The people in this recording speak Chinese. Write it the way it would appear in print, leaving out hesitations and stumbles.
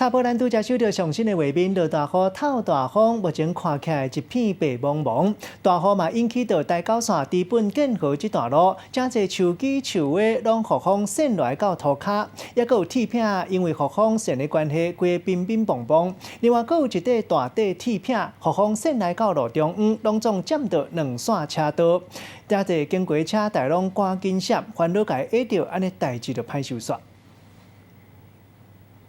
查甫咱拄则收到上新的画面，落大雨、透大风，目前看起来一片白茫茫。大雨嘛引起到大高线基本建河这段路，真侪树枝树尾拢雨风渗落到涂骹，也佫有铁片因为雨风渗的关系，规个冰冰梆梆。另外，佫有一块大块铁片，雨风渗来到路中央，拢总占到2线车道。遮侪经过车台拢赶紧闪，烦恼家会着安尼代志就歹收煞。